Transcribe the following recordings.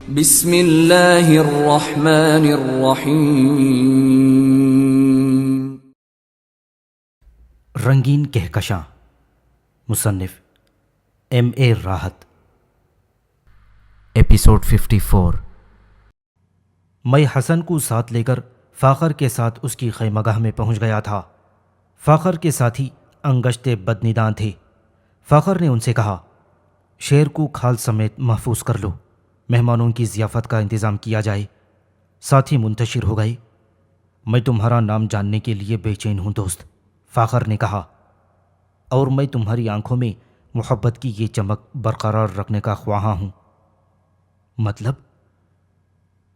بسم اللہ الرحمن الرحیم۔ رنگین کہکشاں، مصنف M.A. راحت۔ ایپیسوڈ 54۔ میں حسن کو ساتھ لے کر فاخر کے ساتھ اس کی خیمگاہ میں پہنچ گیا تھا۔ فاخر کے ساتھی انگشتے بدنداں تھے۔ فاخر نے ان سے کہا، شیر کو کھال سمیت محفوظ کر لو، مہمانوں کی ضیافت کا انتظام کیا جائے۔ ساتھی منتشر ہو گئے۔ میں تمہارا نام جاننے کے لیے بے چین ہوں دوست، فاخر نے کہا، اور میں تمہاری آنکھوں میں محبت کی یہ چمک برقرار رکھنے کا خواہاں ہوں۔ مطلب؟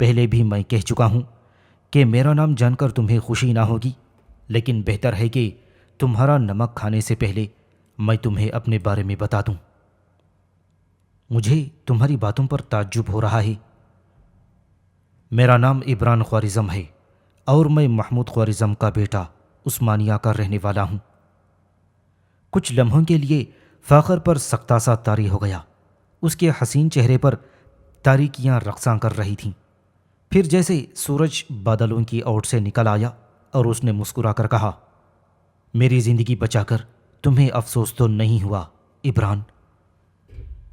پہلے بھی میں کہہ چکا ہوں کہ میرا نام جان کر تمہیں خوشی نہ ہوگی، لیکن بہتر ہے کہ تمہارا نمک کھانے سے پہلے میں تمہیں اپنے بارے میں بتا دوں۔ مجھے تمہاری باتوں پر تعجب ہو رہا ہے۔ میرا نام عبران خوارزم ہے اور میں محمود خوارزم کا بیٹا عثمانیہ کا رہنے والا ہوں۔ کچھ لمحوں کے لیے فاخر پر سختہ سا طاری ہو گیا۔ اس کے حسین چہرے پر تاریکیاں رقصاں کر رہی تھیں۔ پھر جیسے سورج بادلوں کی اوٹ سے نکل آیا اور اس نے مسکرا کر کہا، میری زندگی بچا کر تمہیں افسوس تو نہیں ہوا عبران؟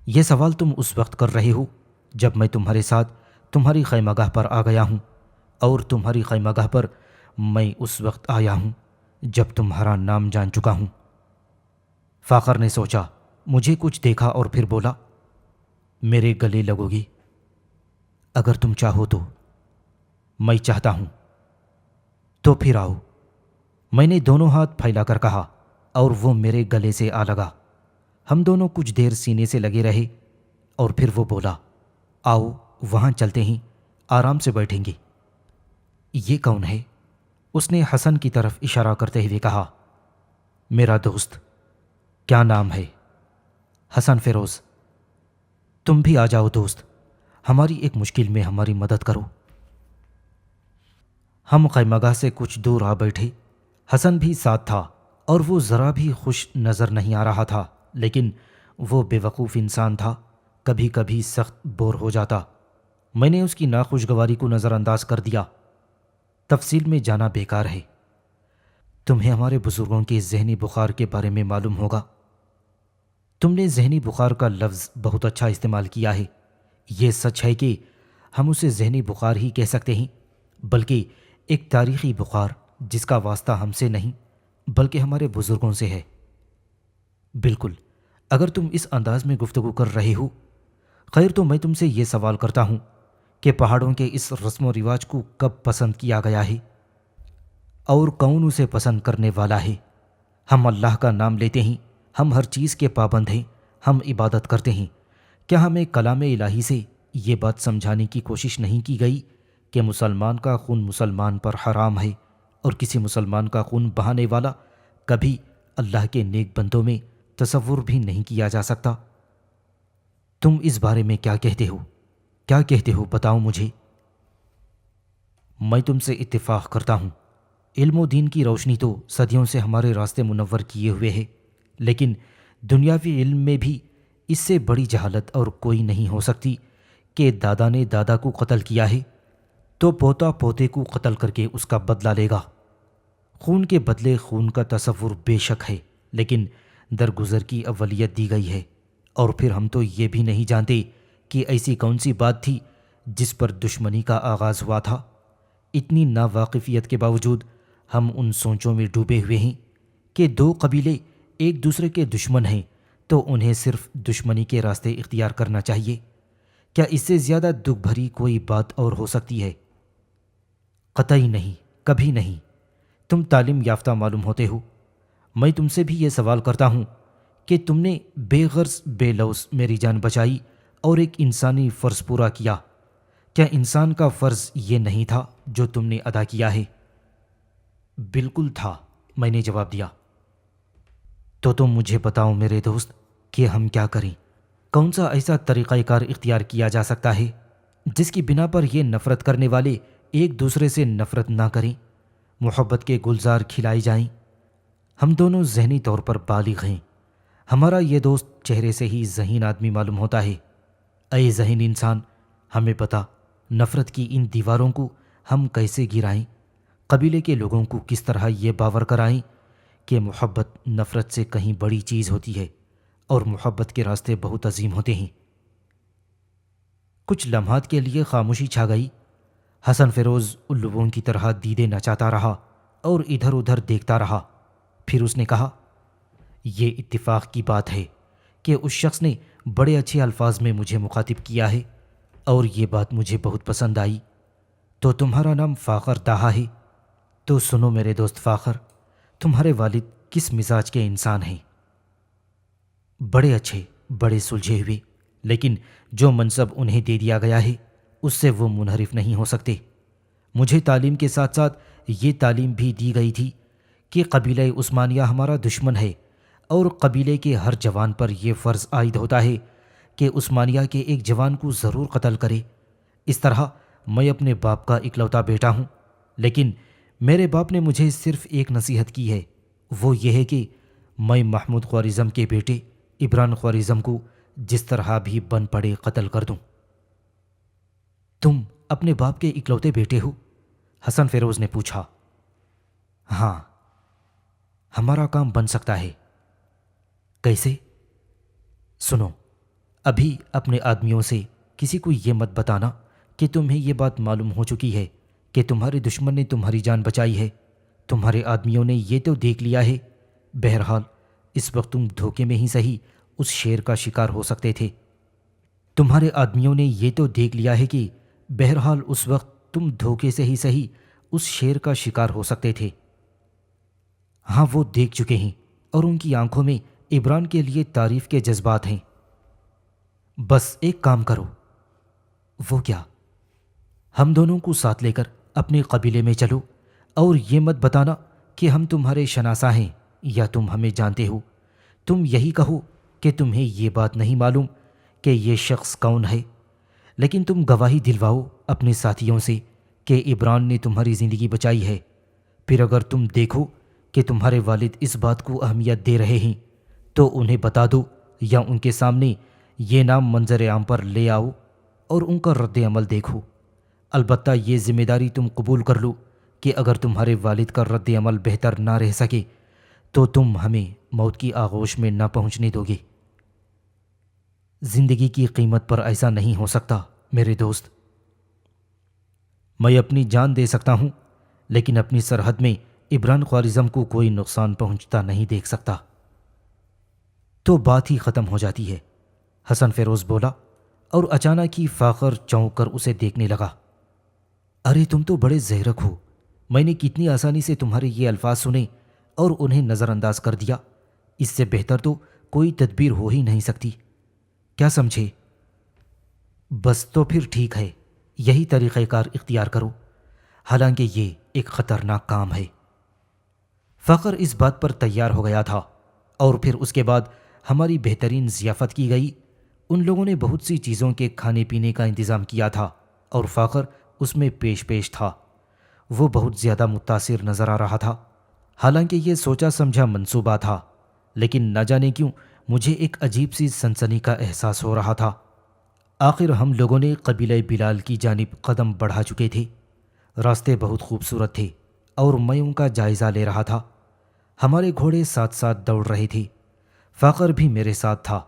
یہ سوال تم اس وقت کر رہے ہو جب میں تمہارے ساتھ تمہاری خیمگاہ پر آ گیا ہوں، اور تمہاری خیمگاہ پر میں اس وقت آیا ہوں جب تمہارا نام جان چکا ہوں۔ فاخر نے سوچا، مجھے کچھ دیکھا اور پھر بولا، میرے گلے لگو گی اگر تم چاہو تو؟ میں چاہتا ہوں۔ تو پھر آؤ، میں نے دونوں ہاتھ پھیلا کر کہا، اور وہ میرے گلے سے آ لگا۔ ہم دونوں کچھ دیر سینے سے لگے رہے، اور پھر وہ بولا، آؤ وہاں چلتے ہیں، آرام سے بیٹھیں گے۔ یہ کون ہے؟ اس نے حسن کی طرف اشارہ کرتے ہوئے کہا، میرا دوست۔ کیا نام ہے؟ حسن فیروز۔ تم بھی آ جاؤ دوست، ہماری ایک مشکل میں ہماری مدد کرو۔ ہم خیمگاہ سے کچھ دور آ بیٹھے۔ حسن بھی ساتھ تھا، اور وہ ذرا بھی خوش نظر نہیں آ رہا تھا، لیکن وہ بے وقوف انسان تھا، کبھی کبھی سخت بور ہو جاتا۔ میں نے اس کی ناخوشگواری کو نظر انداز کر دیا۔ تفصیل میں جانا بیکار ہے۔ تمہیں ہمارے بزرگوں کے ذہنی بخار کے بارے میں معلوم ہوگا۔ تم نے ذہنی بخار کا لفظ بہت اچھا استعمال کیا ہے۔ یہ سچ ہے کہ ہم اسے ذہنی بخار ہی کہہ سکتے ہیں، بلکہ ایک تاریخی بخار جس کا واسطہ ہم سے نہیں بلکہ ہمارے بزرگوں سے ہے۔ بالکل، اگر تم اس انداز میں گفتگو کر رہے ہو، خیر تو میں تم سے یہ سوال کرتا ہوں کہ پہاڑوں کے اس رسم و رواج کو کب پسند کیا گیا ہے، اور کون اسے پسند کرنے والا ہے؟ ہم اللہ کا نام لیتے ہیں، ہم ہر چیز کے پابند ہیں، ہم عبادت کرتے ہیں۔ کیا ہمیں کلام الہی سے یہ بات سمجھانے کی کوشش نہیں کی گئی کہ مسلمان کا خون مسلمان پر حرام ہے، اور کسی مسلمان کا خون بہانے والا کبھی اللہ کے نیک بندوں میں تصور بھی نہیں کیا جا سکتا؟ تم اس بارے میں کیا کہتے ہو؟ کیا کہتے ہو بتاؤ مجھے۔ میں تم سے اتفاق کرتا ہوں۔ علم و دین کی روشنی تو صدیوں سے ہمارے راستے منور کیے ہوئے ہے، لیکن دنیاوی علم میں بھی اس سے بڑی جہالت اور کوئی نہیں ہو سکتی کہ دادا نے دادا کو قتل کیا ہے تو پوتا پوتے کو قتل کر کے اس کا بدلہ لے گا۔ خون کے بدلے خون کا تصور بے شک ہے، لیکن درگزر کی اولیت دی گئی ہے، اور پھر ہم تو یہ بھی نہیں جانتے کہ ایسی کون سی بات تھی جس پر دشمنی کا آغاز ہوا تھا۔ اتنی ناواقفیت کے باوجود ہم ان سوچوں میں ڈوبے ہوئے ہیں کہ دو قبیلے ایک دوسرے کے دشمن ہیں تو انہیں صرف دشمنی کے راستے اختیار کرنا چاہیے۔ کیا اس سے زیادہ دکھ بھری کوئی بات اور ہو سکتی ہے؟ قطعی نہیں، کبھی نہیں۔ تم تعلیم یافتہ معلوم ہوتے ہو۔ میں تم سے بھی یہ سوال کرتا ہوں کہ تم نے بے غرض بے لوث میری جان بچائی اور ایک انسانی فرض پورا کیا۔ کیا انسان کا فرض یہ نہیں تھا جو تم نے ادا کیا ہے؟ بالکل تھا، میں نے جواب دیا۔ تو تم مجھے بتاؤ میرے دوست کہ ہم کیا کریں؟ کون سا ایسا طریقہ کار اختیار کیا جا سکتا ہے جس کی بنا پر یہ نفرت کرنے والے ایک دوسرے سے نفرت نہ کریں، محبت کے گلزار کھلائے جائیں؟ ہم دونوں ذہنی طور پر بالغ ہیں۔ ہمارا یہ دوست چہرے سے ہی ذہین آدمی معلوم ہوتا ہے۔ اے ذہین انسان، ہمیں پتہ نفرت کی ان دیواروں کو ہم کیسے گرائیں، قبیلے کے لوگوں کو کس طرح یہ باور کرائیں کہ محبت نفرت سے کہیں بڑی چیز ہوتی ہے اور محبت کے راستے بہت عظیم ہوتے ہیں۔ کچھ لمحات کے لیے خاموشی چھا گئی۔ حسن فیروز الووں کی طرح دیدے نچاتا رہا اور ادھر ادھر دیکھتا رہا۔ پھر اس نے کہا، یہ اتفاق کی بات ہے کہ اس شخص نے بڑے اچھے الفاظ میں مجھے مخاطب کیا ہے اور یہ بات مجھے بہت پسند آئی۔ تو تمہارا نام فاخر دہا ہے؟ تو سنو میرے دوست فاخر، تمہارے والد کس مزاج کے انسان ہیں؟ بڑے اچھے، بڑے سلجھے ہوئے، لیکن جو منصب انہیں دے دیا گیا ہے اس سے وہ منحرف نہیں ہو سکتے۔ مجھے تعلیم کے ساتھ ساتھ یہ تعلیم بھی دی گئی تھی کہ قبیلہ عثمانیہ ہمارا دشمن ہے اور قبیلے کے ہر جوان پر یہ فرض عائد ہوتا ہے کہ عثمانیہ کے ایک جوان کو ضرور قتل کرے۔ اس طرح میں اپنے باپ کا اکلوتا بیٹا ہوں، لیکن میرے باپ نے مجھے صرف ایک نصیحت کی ہے، وہ یہ ہے کہ میں محمود خوارزم کے بیٹے عبران خوارزم کو جس طرح بھی بن پڑے قتل کر دوں۔ تم اپنے باپ کے اکلوتے بیٹے ہو؟ حسن فیروز نے پوچھا۔ ہاں، ہمارا کام بن سکتا ہے۔ کیسے؟ سنو، ابھی اپنے آدمیوں سے کسی کو یہ مت بتانا کہ تمہیں یہ بات معلوم ہو چکی ہے کہ تمہارے دشمن نے تمہاری جان بچائی ہے۔ تمہارے آدمیوں نے یہ تو دیکھ لیا ہے۔ بہرحال اس وقت تم دھوکے میں ہی صحیح اس شیر کا شکار ہو سکتے تھے۔ تمہارے آدمیوں نے یہ تو دیکھ لیا ہے کہ بہرحال اس وقت تم دھوکے سے ہی صحیح اس شیر کا شکار ہو سکتے تھے۔ ہاں، وہ دیکھ چکے ہیں اور ان کی آنکھوں میں عبران کے لیے تعریف کے جذبات ہیں۔ بس ایک کام کرو۔ وہ کیا؟ ہم دونوں کو ساتھ لے کر اپنے قبیلے میں چلو اور یہ مت بتانا کہ ہم تمہارے شناسا ہیں یا تم ہمیں جانتے ہو۔ تم یہی کہو کہ تمہیں یہ بات نہیں معلوم کہ یہ شخص کون ہے، لیکن تم گواہی دلواؤ اپنے ساتھیوں سے کہ عبران نے تمہاری زندگی بچائی ہے۔ پھر اگر تم دیکھو کہ تمہارے والد اس بات کو اہمیت دے رہے ہیں تو انہیں بتا دو یا ان کے سامنے یہ نام منظر عام پر لے آؤ اور ان کا رد عمل دیکھو۔ البتہ یہ ذمہ داری تم قبول کر لو کہ اگر تمہارے والد کا رد عمل بہتر نہ رہ سکے تو تم ہمیں موت کی آغوش میں نہ پہنچنے دو گے۔ زندگی کی قیمت پر ایسا نہیں ہو سکتا میرے دوست۔ میں اپنی جان دے سکتا ہوں لیکن اپنی سرحد میں عبران خوارزم کو کوئی نقصان پہنچتا نہیں دیکھ سکتا۔ تو بات ہی ختم ہو جاتی ہے، حسن فیروز بولا، اور اچانک ہی فاخر چونک کر اسے دیکھنے لگا۔ ارے تم تو بڑے زہرک ہو، میں نے کتنی آسانی سے تمہارے یہ الفاظ سنے اور انہیں نظر انداز کر دیا۔ اس سے بہتر تو کوئی تدبیر ہو ہی نہیں سکتی، کیا سمجھے؟ بس تو پھر ٹھیک ہے، یہی طریقہ کار اختیار کرو، حالانکہ یہ ایک خطرناک کام ہے۔ فخر اس بات پر تیار ہو گیا تھا اور پھر اس کے بعد ہماری بہترین ضیافت کی گئی۔ ان لوگوں نے بہت سی چیزوں کے کھانے پینے کا انتظام کیا تھا اور فخر اس میں پیش تھا۔ وہ بہت زیادہ متاثر نظر آ رہا تھا، حالانکہ یہ سوچا سمجھا منصوبہ تھا، لیکن نہ جانے کیوں مجھے ایک عجیب سی سنسنی کا احساس ہو رہا تھا۔ آخر ہم لوگوں نے قبیلہ بلال کی جانب قدم بڑھا چکے تھے۔ راستے بہت خوبصورت تھے اور میں ان کا جائزہ لے رہا تھا۔ ہمارے گھوڑے ساتھ ساتھ دوڑ رہے تھے، فاخر بھی میرے ساتھ تھا۔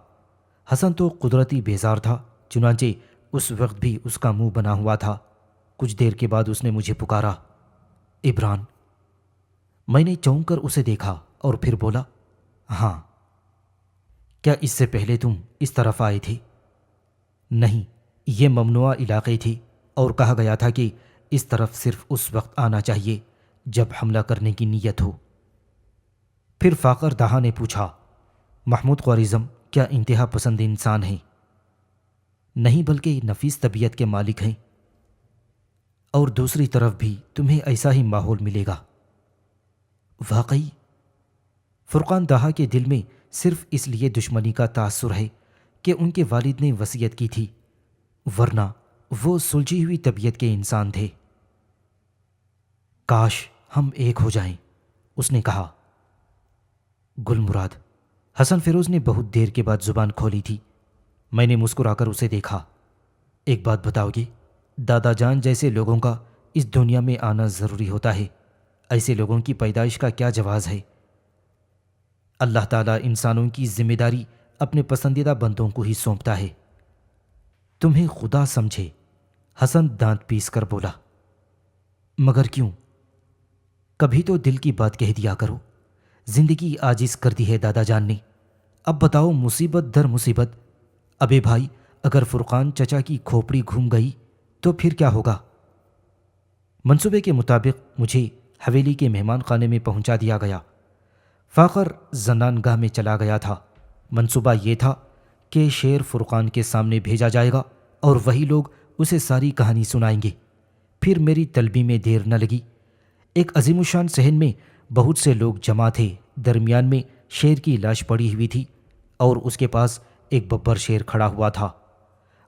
حسن تو قدرتی بیزار تھا، چنانچہ اس وقت بھی اس کا منہ بنا ہوا تھا۔ کچھ دیر کے بعد اس نے مجھے پکارا، عبران۔ میں نے چونک کر اسے دیکھا اور پھر بولا، ہاں۔ کیا اس سے پہلے تم اس طرف آئے تھے؟ نہیں، یہ ممنوعہ علاقے تھے اور کہا گیا تھا کہ اس طرف صرف اس وقت آنا چاہیے جب حملہ کرنے کی نیت ہو۔ پھر فاخر دہا نے پوچھا، محمود خوارزم کیا انتہا پسند انسان ہیں؟ نہیں، بلکہ نفیس طبیعت کے مالک ہیں، اور دوسری طرف بھی تمہیں ایسا ہی ماحول ملے گا۔ واقعی؟ فرقان دہا کے دل میں صرف اس لیے دشمنی کا تاثر ہے کہ ان کے والد نے وصیت کی تھی، ورنہ وہ سلجھی ہوئی طبیعت کے انسان تھے۔ کاش ہم ایک ہو جائیں، اس نے کہا۔ گل مراد، حسن فیروز نے بہت دیر کے بعد زبان کھولی تھی۔ میں نے مسکرا کر اسے دیکھا۔ ایک بات بتاؤ گے؟ دادا جان جیسے لوگوں کا اس دنیا میں آنا ضروری ہوتا ہے، ایسے لوگوں کی پیدائش کا کیا جواز ہے؟ اللہ تعالیٰ انسانوں کی ذمہ داری اپنے پسندیدہ بندوں کو ہی سونپتا ہے۔ تمہیں خدا سمجھے، حسن دانت پیس کر بولا۔ مگر کیوں؟ کبھی تو دل کی بات کہہ دیا کرو۔ زندگی عاجز کر دی ہے دادا جان نے۔ اب بتاؤ، مصیبت در مصیبت۔ ابے بھائی، اگر فرقان چچا کی کھوپڑی گھوم گئی تو پھر کیا ہوگا؟ منصوبے کے مطابق مجھے حویلی کے مہمان خانے میں پہنچا دیا گیا۔ فاخر زنان گاہ میں چلا گیا تھا۔ منصوبہ یہ تھا کہ شیر فرقان کے سامنے بھیجا جائے گا اور وہی لوگ اسے ساری کہانی سنائیں گے۔ پھر میری طلبی میں دیر نہ لگی۔ ایک عظیم الشان صحن میں بہت سے لوگ جمع تھے۔ درمیان میں شیر کی لاش پڑی ہوئی تھی اور اس کے پاس ایک ببر شیر کھڑا ہوا تھا۔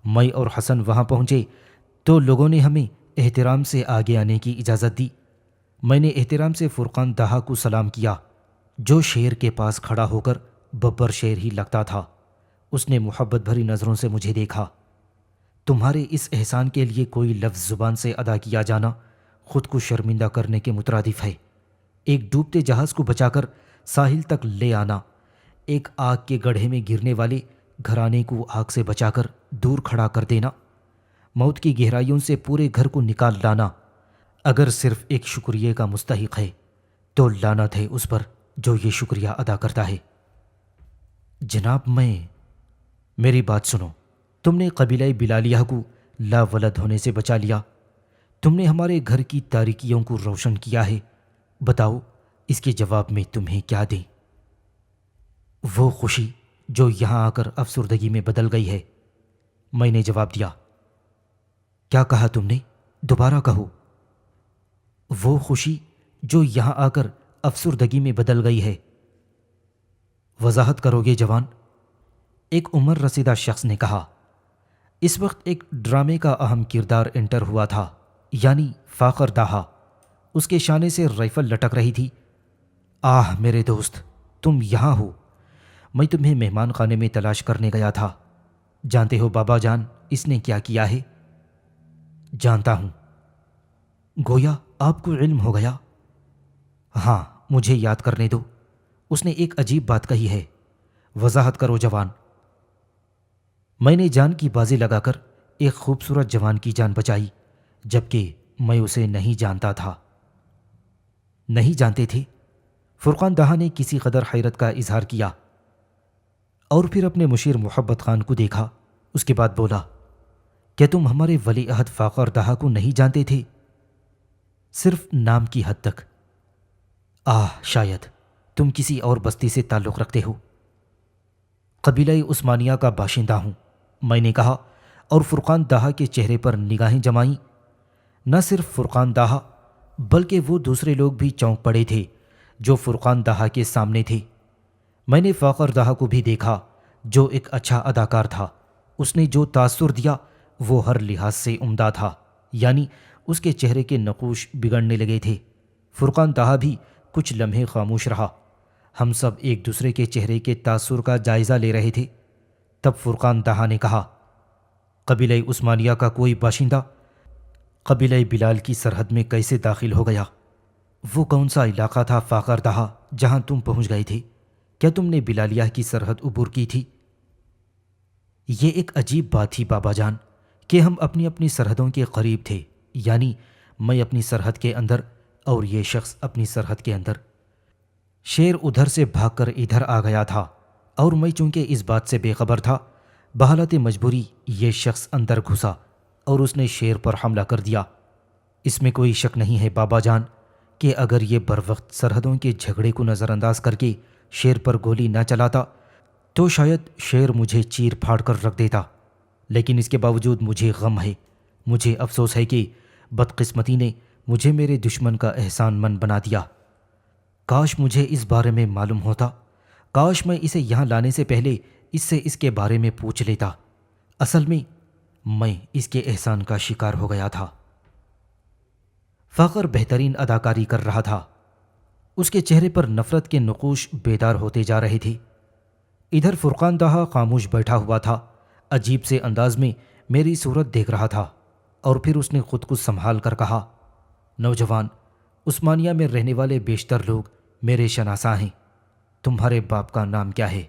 میں اور حسن وہاں پہنچے تو لوگوں نے ہمیں احترام سے آگے آنے کی اجازت دی۔ میں نے احترام سے فرقان دہا کو سلام کیا، جو شیر کے پاس کھڑا ہو کر ببر شیر ہی لگتا تھا۔ اس نے محبت بھری نظروں سے مجھے دیکھا۔ تمہارے اس احسان کے لیے کوئی لفظ زبان سے ادا کیا جانا خود کو شرمندہ کرنے کے مترادف ہے۔ ایک ڈوبتے جہاز کو بچا کر ساحل تک لے آنا، ایک آگ کے گڑھے میں گرنے والے گھرانے کو آگ سے بچا کر دور کھڑا کر دینا، موت کی گہرائیوں سے پورے گھر کو نکال لانا، اگر صرف ایک شکریہ کا مستحق ہے تو لعنت ہے اس پر جو یہ شکریہ ادا کرتا ہے۔ جناب، میری بات سنو۔ تم نے قبیلہ بلالیہ کو لا ولد ہونے سے بچا لیا۔ تم نے ہمارے گھر کی تاریکیوں کو روشن کیا ہے۔ بتاؤ، اس کے جواب میں تمہیں کیا دیں؟ وہ خوشی جو یہاں آ کر افسردگی میں بدل گئی ہے، میں نے جواب دیا۔ کیا کہا تم نے؟ دوبارہ کہو۔ وہ خوشی جو یہاں آ کر افسردگی میں بدل گئی ہے۔ وضاحت کرو گے جوان؟ ایک عمر رسیدہ شخص نے کہا۔ اس وقت ایک ڈرامے کا اہم کردار انٹر ہوا تھا، یعنی فاخر دہا۔ اس کے شانے سے رائفل لٹک رہی تھی۔ آہ میرے دوست، تم یہاں ہو۔ میں تمہیں مہمان خانے میں تلاش کرنے گیا تھا۔ جانتے ہو بابا جان اس نے کیا کیا ہے؟ جانتا ہوں۔ گویا آپ کو علم ہو گیا؟ ہاں، مجھے یاد کرنے دو۔ اس نے ایک عجیب بات کہی ہے۔ وضاحت کرو جوان۔ میں نے جان کی بازی لگا کر ایک خوبصورت جوان کی جان بچائی، جبکہ میں اسے نہیں جانتا تھا۔ نہیں جانتے تھے؟ فرقان دہا نے کسی قدر حیرت کا اظہار کیا اور پھر اپنے مشیر محبت خان کو دیکھا۔ اس کے بعد بولا، کیا تم ہمارے ولی عہد فاخر دہا کو نہیں جانتے تھے؟ صرف نام کی حد تک۔ شاید تم کسی اور بستی سے تعلق رکھتے ہو۔ قبیلہ عثمانیہ کا باشندہ ہوں، میں نے کہا، اور فرقان دہا کے چہرے پر نگاہیں جمائیں۔ نہ صرف فرقان دہا بلکہ وہ دوسرے لوگ بھی چونک پڑے تھے جو فرقان دہا کے سامنے تھے۔ میں نے فاخر دہا کو بھی دیکھا، جو ایک اچھا اداکار تھا۔ اس نے جو تاثر دیا وہ ہر لحاظ سے عمدہ تھا، یعنی اس کے چہرے کے نقوش بگڑنے لگے تھے۔ فرقان دہا بھی کچھ لمحے خاموش رہا۔ ہم سب ایک دوسرے کے چہرے کے تاثر کا جائزہ لے رہے تھے۔ تب فرقان دہا نے کہا، قبیلہ عثمانیہ کا کوئی باشندہ قبیلہ بلال کی سرحد میں کیسے داخل ہو گیا؟ وہ کون سا علاقہ تھا فاخر دہا جہاں تم پہنچ گئے تھے؟ کیا تم نے بلالیہ کی سرحد عبور کی تھی؟ یہ ایک عجیب بات تھی بابا جان کہ ہم اپنی اپنی سرحدوں کے قریب تھے، یعنی میں اپنی سرحد کے اندر اور یہ شخص اپنی سرحد کے اندر۔ شیر ادھر سے بھاگ کر ادھر آ گیا تھا اور میں چونکہ اس بات سے بے خبر تھا، بحالت مجبوری یہ شخص اندر گھسا اور اس نے شیر پر حملہ کر دیا۔ اس میں کوئی شک نہیں ہے بابا جان کہ اگر یہ بروقت سرحدوں کے جھگڑے کو نظر انداز کر کے شیر پر گولی نہ چلاتا تو شاید شیر مجھے چیر پھاڑ کر رکھ دیتا۔ لیکن اس کے باوجود مجھے غم ہے، مجھے افسوس ہے کہ بدقسمتی نے مجھے میرے دشمن کا احسان من بنا دیا۔ کاش مجھے اس بارے میں معلوم ہوتا، کاش میں اسے یہاں لانے سے پہلے اس سے اس کے بارے میں پوچھ لیتا۔ اصل میں اس کے احسان کا شکار ہو گیا تھا۔ فاخر بہترین اداکاری کر رہا تھا۔ اس کے چہرے پر نفرت کے نقوش بیدار ہوتے جا رہے تھے۔ ادھر فرقان دہا خاموش بیٹھا ہوا تھا، عجیب سے انداز میں میری صورت دیکھ رہا تھا اور پھر اس نے خود کو سنبھال کر کہا، نوجوان، عثمانیہ میں رہنے والے بیشتر لوگ میرے شناسا ہیں، تمہارے باپ کا نام کیا ہے؟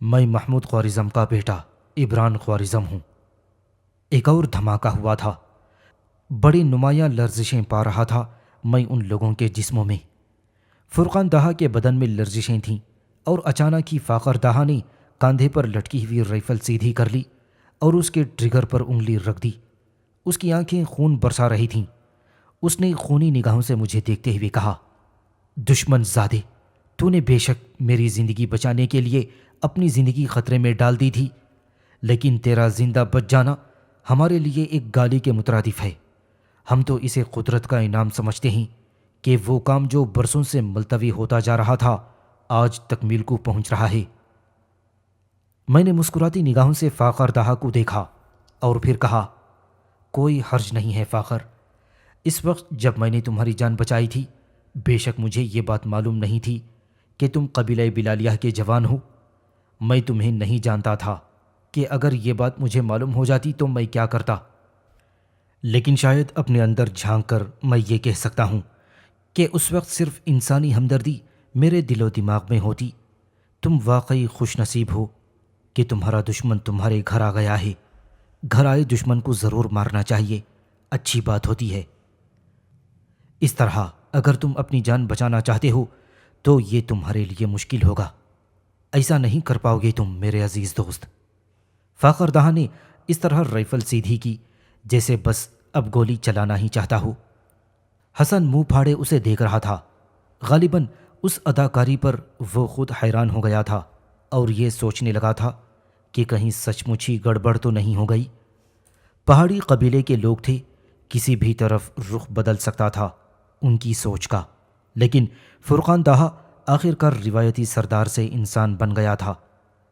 میں محمود خوارزم کا بیٹا عبران خوارزم ہوں۔ ایک اور دھماکہ ہوا تھا۔ بڑی نمایاں لرزشیں پا رہا تھا میں ان لوگوں کے جسموں میں۔ فرقان دہا کے بدن میں لرزشیں تھیں اور اچانک ہی فاخر دہا نے کاندھے پر لٹکی ہوئی رائفل سیدھی کر لی اور اس کے ٹریگر پر انگلی رکھ دی۔ اس کی آنکھیں خون برسا رہی تھیں۔ اس نے خونی نگاہوں سے مجھے دیکھتے ہوئے کہا، دشمن زادے، تو نے بے شک میری زندگی بچانے کے لیے اپنی زندگی خطرے میں ڈال دی تھی، لیکن تیرا زندہ بچ جانا ہمارے لیے ایک گالی کے مترادف ہے۔ ہم تو اسے قدرت کا انعام سمجھتے ہیں کہ وہ کام جو برسوں سے ملتوی ہوتا جا رہا تھا آج تکمیل کو پہنچ رہا ہے۔ میں نے مسکراتی نگاہوں سے فاخر دہا کو دیکھا اور پھر کہا، کوئی حرج نہیں ہے فاخر۔ اس وقت جب میں نے تمہاری جان بچائی تھی، بے شک مجھے یہ بات معلوم نہیں تھی کہ تم قبیلہ بلالیہ کے جوان ہو۔ میں تمہیں نہیں جانتا تھا کہ اگر یہ بات مجھے معلوم ہو جاتی تو میں کیا کرتا، لیکن شاید اپنے اندر جھانک کر میں یہ کہہ سکتا ہوں کہ اس وقت صرف انسانی ہمدردی میرے دل و دماغ میں ہوتی۔ تم واقعی خوش نصیب ہو کہ تمہارا دشمن تمہارے گھر آ گیا ہے۔ گھر آئے دشمن کو ضرور مارنا چاہیے، اچھی بات ہوتی ہے۔ اس طرح اگر تم اپنی جان بچانا چاہتے ہو تو یہ تمہارے لیے مشکل ہوگا۔ ایسا نہیں کر پاؤ گے تم میرے عزیز دوست۔ فاخر دہا نے اس طرح رائفل سیدھی کی جیسے بس اب گولی چلانا ہی چاہتا ہو۔ حسن منہ پھاڑے اسے دیکھ رہا تھا۔ غالباً اس اداکاری پر وہ خود حیران ہو گیا تھا اور یہ سوچنے لگا تھا کہ کہیں سچ مچ ہی گڑبڑ تو نہیں ہو گئی۔ پہاڑی قبیلے کے لوگ تھے، کسی بھی طرف رخ بدل سکتا تھا ان کی سوچ کا، لیکن فرقان دہا آخر کار روایتی سردار سے انسان بن گیا تھا۔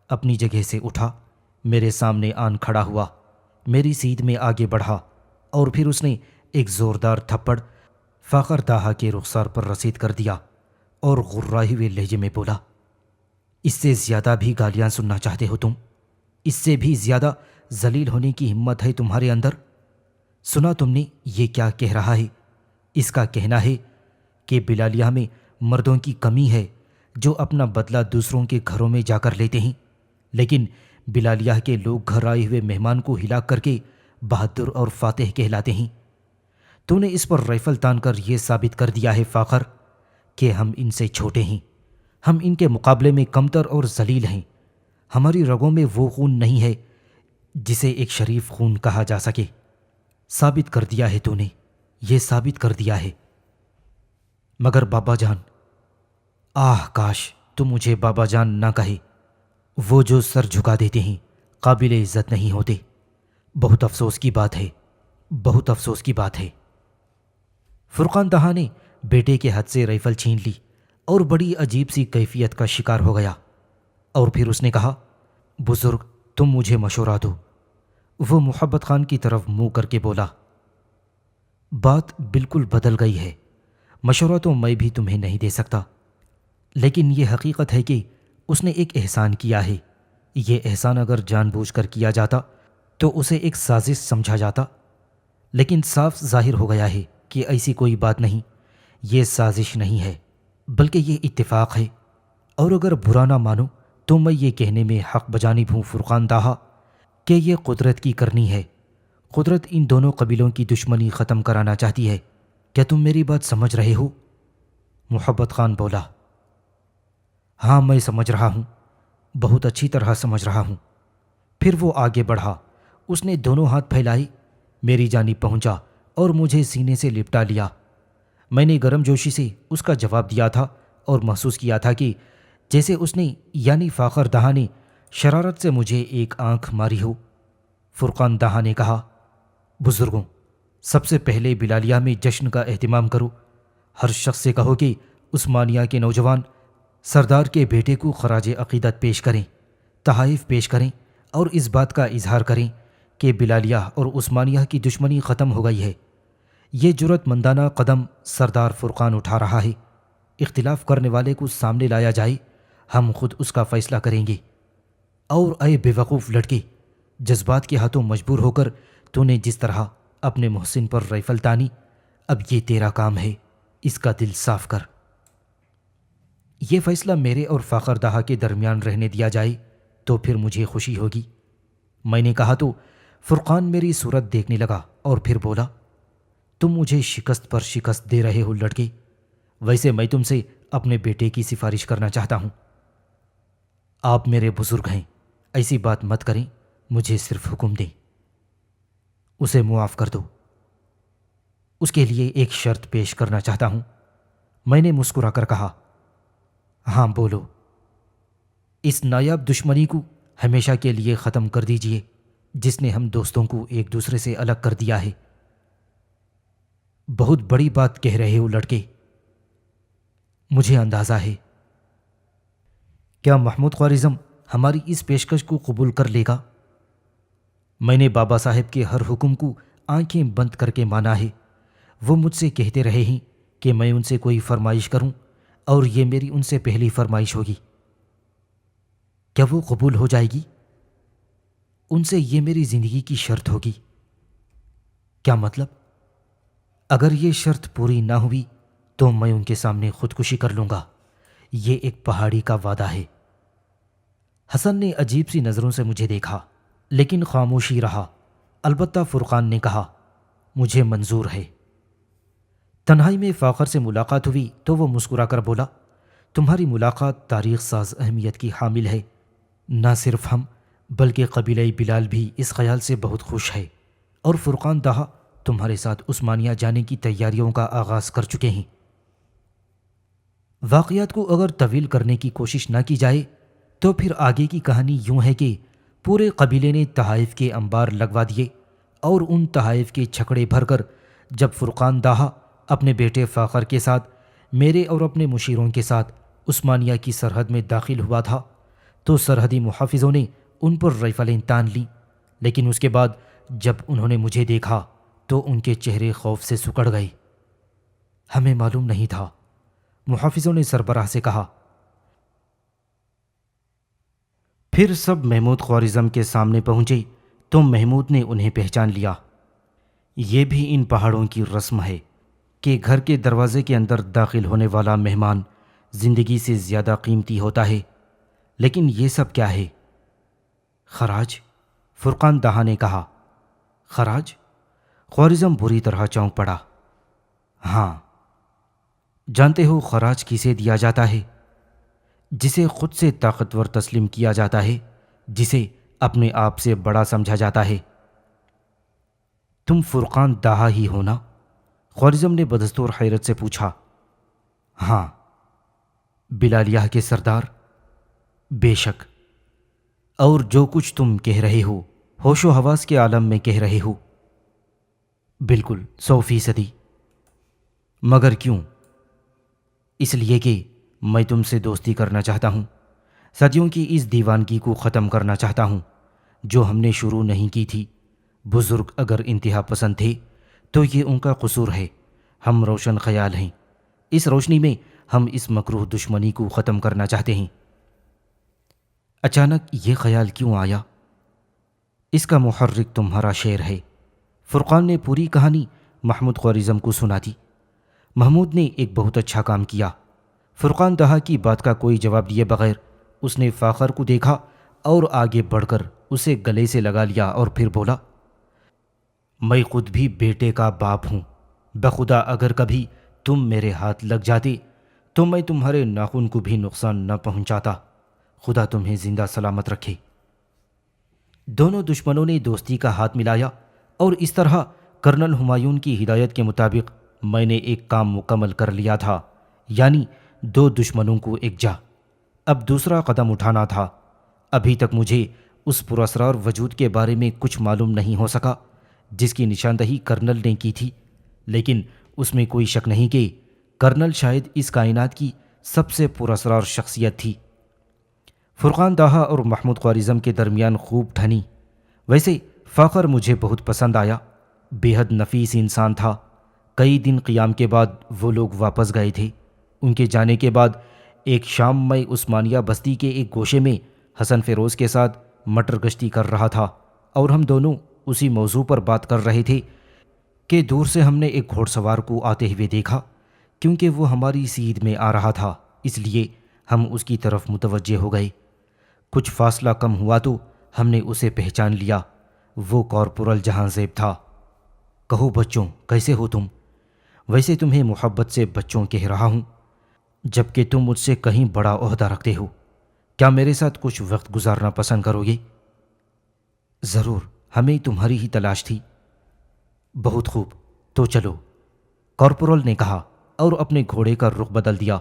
اپنی جگہ سے اٹھا، میرے سامنے آن کھڑا ہوا، میری سیدھ میں آگے بڑھا اور پھر اس نے ایک زوردار تھپڑ فاخر دہا کے رخسار پر رسید کر دیا اور غرائے ہوئے لہجے میں بولا، اس سے زیادہ بھی گالیاں سننا چاہتے ہو تم؟ اس سے بھی زیادہ ذلیل ہونے کی ہمت ہے تمہارے اندر؟ سنا تم نے یہ کیا کہہ رہا ہے؟ اس کا کہنا ہے کہ بلالیہ میں مردوں کی کمی ہے جو اپنا بدلہ دوسروں کے گھروں میں جا کر لیتے ہیں، لیکن بلالیہ کے لوگ گھر آئے ہوئے مہمان کو ہلاک کر کے بہادر اور فاتح کہلاتے ہیں۔ تو نے اس پر رائفل تان کر یہ ثابت کر دیا ہے فاخر کہ ہم ان سے چھوٹے ہیں، ہم ان کے مقابلے میں کمتر اور ذلیل ہیں۔ ہماری رگوں میں وہ خون نہیں ہے جسے ایک شریف خون کہا جا سکے۔ ثابت کر دیا ہے تو نے، یہ ثابت کر دیا ہے۔ مگر بابا جان، کاش تم مجھے بابا جان نہ کہے۔ وہ جو سر جھکا دیتے ہیں قابل عزت نہیں ہوتے۔ بہت افسوس کی بات ہے، بہت افسوس کی بات ہے۔ فرقان دہا نے بیٹے کے ہاتھ سے رائفل چھین لی اور بڑی عجیب سی کیفیت کا شکار ہو گیا، اور پھر اس نے کہا، بزرگ تم مجھے مشورہ دو۔ وہ محبت خان کی طرف منہ کر کے بولا، بات بالکل بدل گئی ہے، مشورہ تو میں بھی تمہیں نہیں دے سکتا، لیکن یہ حقیقت ہے کہ اس نے ایک احسان کیا ہے۔ یہ احسان اگر جان بوجھ کر کیا جاتا تو اسے ایک سازش سمجھا جاتا، لیکن صاف ظاہر ہو گیا ہے کہ ایسی کوئی بات نہیں، یہ سازش نہیں ہے بلکہ یہ اتفاق ہے۔ اور اگر برا نہ مانو تو میں یہ کہنے میں حق بجانب ہوں فرقان دہا کہ یہ قدرت کی کرنی ہے۔ قدرت ان دونوں قبیلوں کی دشمنی ختم کرانا چاہتی ہے۔ کیا تم میری بات سمجھ رہے ہو؟ محبت خان بولا، ہاں میں سمجھ رہا ہوں، بہت اچھی طرح سمجھ رہا ہوں۔ پھر وہ آگے بڑھا، اس نے دونوں ہاتھ پھیلائے، میری جانب پہنچا اور مجھے سینے سے لپٹا لیا۔ میں نے گرم جوشی سے اس کا جواب دیا تھا اور محسوس کیا تھا کہ جیسے اس نے یعنی فاخر دہا نے شرارت سے مجھے ایک آنکھ ماری ہو۔ فرقان دہا نے کہا، بزرگوں، سب سے پہلے بلالیہ میں جشن کا اہتمام کرو۔ ہر شخص سے کہو کہ عثمانیہ کے نوجوان سردار کے بیٹے کو خراج عقیدت پیش کریں، تحائف پیش کریں اور اس بات کا اظہار کریں کہ بلالیہ اور عثمانیہ کی دشمنی ختم ہو گئی ہے۔ یہ جرأت مندانہ قدم سردار فرقان اٹھا رہا ہے۔ اختلاف کرنے والے کو سامنے لایا جائے، ہم خود اس کا فیصلہ کریں گے۔ اور اے بے وقوف لڑکے، جذبات کے ہاتھوں مجبور ہو کر تو نے جس طرح اپنے محسن پر رائفل تانی، اب یہ تیرا کام ہے، اس کا دل صاف کر۔ یہ فیصلہ میرے اور فاخر دہا کے درمیان رہنے دیا جائے تو پھر مجھے خوشی ہوگی۔ میں نے کہا تو فرقان میری صورت دیکھنے لگا اور پھر بولا، تم مجھے شکست پر شکست دے رہے ہو لڑکے، ویسے میں تم سے اپنے بیٹے کی سفارش کرنا چاہتا ہوں۔ آپ میرے بزرگ ہیں، ایسی بات مت کریں، مجھے صرف حکم دیں، اسے معاف کر دو۔ اس کے لیے ایک شرط پیش کرنا چاہتا ہوں۔ میں نے مسکرا کر کہا، ہاں بولو۔ اس نایاب دشمنی کو ہمیشہ کے لیے ختم کر دیجئے جس نے ہم دوستوں کو ایک دوسرے سے الگ کر دیا ہے۔ بہت بڑی بات کہہ رہے ہو لڑکے، مجھے اندازہ ہے۔ کیا محمود خوارزم ہماری اس پیشکش کو قبول کر لے گا؟ میں نے بابا صاحب کے ہر حکم کو آنکھیں بند کر کے مانا ہے۔ وہ مجھ سے کہتے رہے ہیں کہ میں ان سے کوئی فرمائش کروں اور یہ میری ان سے پہلی فرمائش ہوگی۔ کیا وہ قبول ہو جائے گی؟ ان سے یہ میری زندگی کی شرط ہوگی۔ کیا مطلب؟ اگر یہ شرط پوری نہ ہوئی تو میں ان کے سامنے خودکشی کر لوں گا۔ یہ ایک پہاڑی کا وعدہ ہے۔ حسن نے عجیب سی نظروں سے مجھے دیکھا لیکن خاموشی رہا۔ البتہ فرقان نے کہا، مجھے منظور ہے۔ تنہائی میں فاخر سے ملاقات ہوئی تو وہ مسکرا کر بولا، تمہاری ملاقات تاریخ ساز اہمیت کی حامل ہے۔ نہ صرف ہم بلکہ قبیلہ بلال بھی اس خیال سے بہت خوش ہے، اور فرقان دہا تمہارے ساتھ عثمانیہ جانے کی تیاریوں کا آغاز کر چکے ہیں۔ واقعات کو اگر طویل کرنے کی کوشش نہ کی جائے تو پھر آگے کی کہانی یوں ہے کہ پورے قبیلے نے تحائف کے انبار لگوا دیے، اور ان تحائف کے چھکڑے بھر کر جب فرقان دہا اپنے بیٹے فاخر کے ساتھ، میرے اور اپنے مشیروں کے ساتھ عثمانیہ کی سرحد میں داخل ہوا تھا تو سرحدی محافظوں نے ان پر رائفلیں تان لیں، لیکن اس کے بعد جب انہوں نے مجھے دیکھا تو ان کے چہرے خوف سے سکڑ گئے۔ ہمیں معلوم نہیں تھا، محافظوں نے سربراہ سے کہا۔ پھر سب محمود خوارزم کے سامنے پہنچے تو محمود نے انہیں پہچان لیا۔ یہ بھی ان پہاڑوں کی رسم ہے کہ گھر کے دروازے کے اندر داخل ہونے والا مہمان زندگی سے زیادہ قیمتی ہوتا ہے۔ لیکن یہ سب کیا ہے؟ خراج؟ فرقان دہا نے کہا۔ خراج؟ خوارزم بری طرح چونک پڑا۔ ہاں، جانتے ہو خراج کسے دیا جاتا ہے؟ جسے خود سے طاقتور تسلیم کیا جاتا ہے، جسے اپنے آپ سے بڑا سمجھا جاتا ہے۔ تم فرقان دہا ہی ہو نا؟ خوارزم نے بدستور حیرت سے پوچھا۔ ہاں۔ بلالیہ کے سردار؟ بے شک۔ اور جو کچھ تم کہہ رہے ہو ہوش و حواس کے عالم میں کہہ رہے ہو؟ بالکل 100%۔ مگر کیوں؟ اس لیے کہ میں تم سے دوستی کرنا چاہتا ہوں، صدیوں کی اس دیوانگی کو ختم کرنا چاہتا ہوں جو ہم نے شروع نہیں کی تھی۔ بزرگ اگر انتہا پسند تھے تو یہ ان کا قصور ہے، ہم روشن خیال ہیں، اس روشنی میں ہم اس مکروہ دشمنی کو ختم کرنا چاہتے ہیں۔ اچانک یہ خیال کیوں آیا؟ اس کا محرک تمہارا شعر ہے۔ فرقان نے پوری کہانی محمود خوارزم کو سنا دی۔ محمود نے ایک بہت اچھا کام کیا۔ فرقان دہا کی بات کا کوئی جواب دیے بغیر اس نے فاخر کو دیکھا اور آگے بڑھ کر اسے گلے سے لگا لیا اور پھر بولا، میں خود بھی بیٹے کا باپ ہوں، بخدا اگر کبھی تم میرے ہاتھ لگ جاتے تو میں تمہارے ناخن کو بھی نقصان نہ پہنچاتا، خدا تمہیں زندہ سلامت رکھے۔ دونوں دشمنوں نے دوستی کا ہاتھ ملایا اور اس طرح کرنل ہمایون کی ہدایت کے مطابق میں نے ایک کام مکمل کر لیا تھا، یعنی دو دشمنوں کو یکجا۔ اب دوسرا قدم اٹھانا تھا۔ ابھی تک مجھے اس پراسرار وجود کے بارے میں کچھ معلوم نہیں ہو سکا جس کی نشاندہی کرنل نے کی تھی، لیکن اس میں کوئی شک نہیں کہ کرنل شاید اس کائنات کی سب سے پراسرار شخصیت تھی۔ فرقان دہا اور محمود خوارزم کے درمیان خوب ٹھنی۔ ویسے فاخر مجھے بہت پسند آیا، بے حد نفیس انسان تھا۔ کئی دن قیام کے بعد وہ لوگ واپس گئے تھے۔ ان کے جانے کے بعد ایک شام میں عثمانیہ بستی کے ایک گوشے میں حسن فیروز کے ساتھ مٹر گشتی کر رہا تھا اور ہم دونوں اسی موضوع پر بات کر رہے تھے کہ دور سے ہم نے ایک گھوڑ سوار کو آتے ہوئے دیکھا۔ کیونکہ وہ ہماری سیدھ میں آ رہا تھا اس لیے ہم اس کی طرف متوجہ ہو گئے۔ کچھ فاصلہ کم ہوا تو ہم نے اسے پہچان لیا۔ وہ کارپورل جہاں زیب تھا۔ کہو بچوں، کیسے ہو تم؟ ویسے تمہیں محبت سے بچوں کہہ رہا ہوں، جبکہ تم مجھ سے کہیں بڑا عہدہ رکھتے ہو۔ کیا میرے ساتھ کچھ وقت گزارنا پسند کرو گے؟ ضرور، ہمیں تمہاری ہی تلاش تھی۔ بہت خوب، تو چلو، کارپورل نے کہا اور اپنے گھوڑے کا رخ بدل دیا۔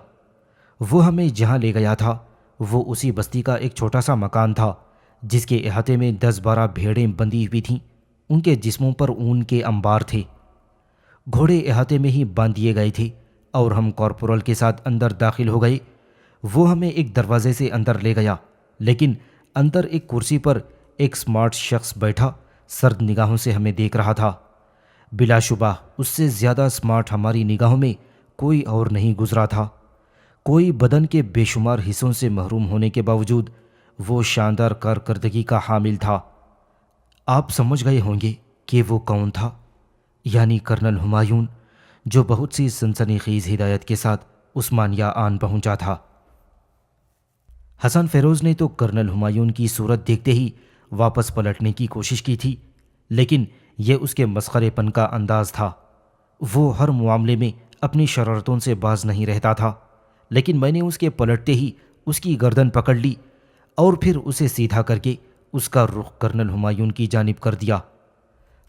وہ ہمیں جہاں لے گیا تھا وہ اسی بستی کا ایک چھوٹا سا مکان تھا جس کے احاطے میں 10-12 بھیڑیں بندھی ہوئی تھیں۔ ان کے جسموں پر اون کے انبار تھے۔ گھوڑے احاطے میں ہی باندھ دیے گئے تھے اور ہم کارپورل کے ساتھ اندر داخل ہو گئے۔ وہ ہمیں ایک دروازے سے اندر لے گیا، لیکن اندر ایک کرسی پر ایک سمارٹ شخص بیٹھا سرد نگاہوں سے ہمیں دیکھ رہا تھا۔ بلا شبہ اس سے زیادہ سمارٹ ہماری نگاہوں میں کوئی اور نہیں گزرا تھا۔ کوئی بدن کے بے شمار حصوں سے محروم ہونے کے باوجود وہ شاندار کارکردگی کا حامل تھا۔ آپ سمجھ گئے ہوں گے کہ وہ کون تھا، یعنی کرنل ہمایون، جو بہت سی سنسنی خیز ہدایت کے ساتھ عثمانیہ آن پہنچا تھا۔ حسن فیروز نے تو کرنل ہمایون کی صورت دیکھتے ہی واپس پلٹنے کی کوشش کی تھی، لیکن یہ اس کے مسخرے پن کا انداز تھا۔ وہ ہر معاملے میں اپنی شرارتوں سے باز نہیں رہتا تھا، لیکن میں نے اس کے پلٹتے ہی اس کی گردن پکڑ لی اور پھر اسے سیدھا کر کے اس کا رخ کرنل ہمایون کی جانب کر دیا۔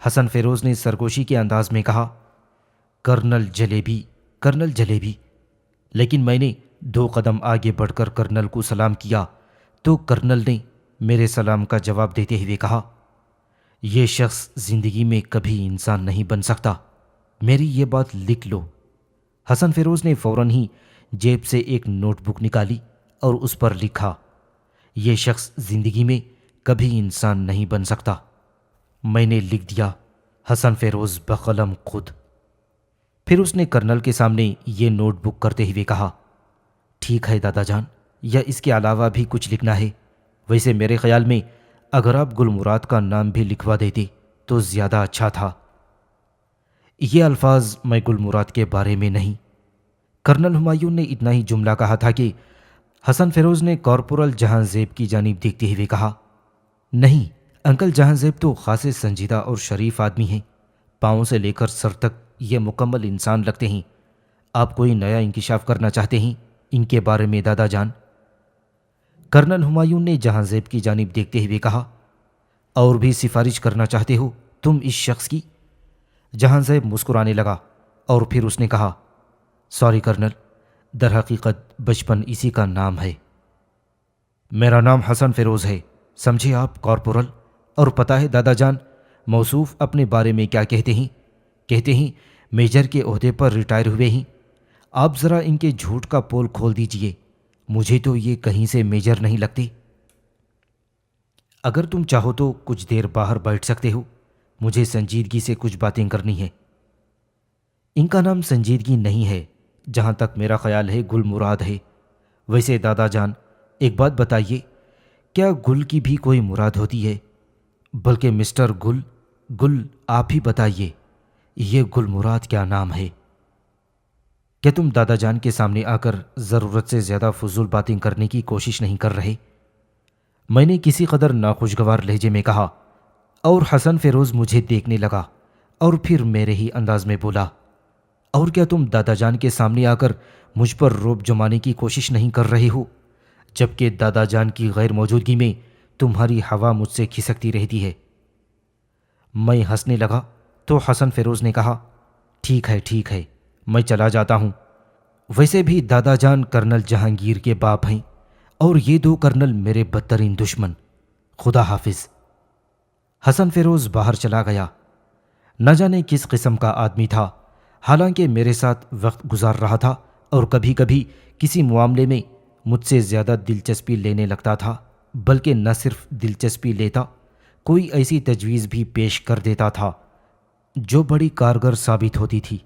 حسن فیروز نے سرگوشی کے انداز میں کہا، کرنل جلیبی، کرنل جلیبی۔ لیکن میں نے 2 قدم آگے بڑھ کر کرنل کو سلام کیا تو کرنل نے میرے سلام کا جواب دیتے ہوئے کہا، یہ شخص زندگی میں کبھی انسان نہیں بن سکتا، میری یہ بات لکھ لو۔ حسن فیروز نے فوراً ہی جیب سے ایک نوٹ بک نکالی اور اس پر لکھا، یہ شخص زندگی میں کبھی انسان نہیں بن سکتا۔ میں نے لکھ دیا، حسن فیروز بقلم خود۔ پھر اس نے کرنل کے سامنے یہ نوٹ بک کرتے ہوئے کہا، ٹھیک ہے دادا جان، یا اس کے علاوہ بھی کچھ لکھنا ہے؟ ویسے میرے خیال میں اگر آپ گل مراد کا نام بھی لکھوا دیتے تو زیادہ اچھا تھا۔ یہ الفاظ میں گل مراد کے بارے میں نہیں۔ کرنل ہمایون نے اتنا ہی جملہ کہا تھا کہ حسن فیروز نے کارپورل جہاں زیب کی جانب دیکھتے ہوئے کہا، نہیں، انکل جہاں زیب تو خاصے سنجیدہ اور شریف آدمی ہیں، پاؤں سے لے کر سر تک یہ مکمل انسان لگتے ہیں۔ آپ کوئی نیا انکشاف کرنا چاہتے ہیں ان کے بارے میں دادا جان؟ کرنل ہمایون نے جہاں زیب کی جانب دیکھتے ہوئے کہا، اور بھی سفارش کرنا چاہتے ہو تم اس شخص کی؟ جہاں زیب مسکرانے لگا اور پھر اس نے کہا، سوری کرنل، در حقیقت بچپن اسی کا نام ہے۔ میرا نام حسن فیروز ہے، سمجھے آپ کارپورل؟ اور پتہ ہے دادا جان موصوف اپنے بارے میں کیا کہتے ہیں؟ کہتے ہیں میجر کے عہدے پر ریٹائر ہوئے ہیں۔ آپ ذرا ان کے جھوٹ کا پول کھول دیجئے، مجھے تو یہ کہیں سے میجر نہیں لگتے۔ اگر تم چاہو تو کچھ دیر باہر بیٹھ سکتے ہو، مجھے سنجیدگی سے کچھ باتیں کرنی ہیں۔ ان کا نام سنجیدگی نہیں ہے، جہاں تک میرا خیال ہے گل مراد ہے۔ ویسے دادا جان ایک بات بتائیے، کیا گل کی بھی کوئی مراد ہوتی ہے؟ بلکہ مسٹر گل آپ ہی بتائیے، یہ گل مراد کیا نام ہے؟ کیا تم دادا جان کے سامنے آ کر ضرورت سے زیادہ فضول باتیں کرنے کی کوشش نہیں کر رہے؟ میں نے کسی قدر ناخوشگوار لہجے میں کہا اور حسن فیروز مجھے دیکھنے لگا اور پھر میرے ہی انداز میں بولا، اور کیا تم دادا جان کے سامنے آ کر مجھ پر رعب جمانے کی کوشش نہیں کر رہے ہو، جبکہ دادا جان کی غیر موجودگی میں تمہاری ہوا مجھ سے کھسکتی رہتی ہے؟ میں ہنسنے لگا تو حسن فیروز نے کہا، ٹھیک ہے، میں چلا جاتا ہوں۔ ویسے بھی دادا جان کرنل جہانگیر کے باپ ہیں اور یہ 2 کرنل میرے بدترین دشمن۔ خدا حافظ۔ حسن فیروز باہر چلا گیا۔ نہ جانے کس قسم کا آدمی تھا، حالانکہ میرے ساتھ وقت گزار رہا تھا اور کبھی کبھی کسی معاملے میں مجھ سے زیادہ دلچسپی لینے لگتا تھا، بلکہ نہ صرف دلچسپی لیتا، کوئی ایسی تجویز بھی پیش کر دیتا تھا جو بڑی کارگر ثابت ہوتی تھی۔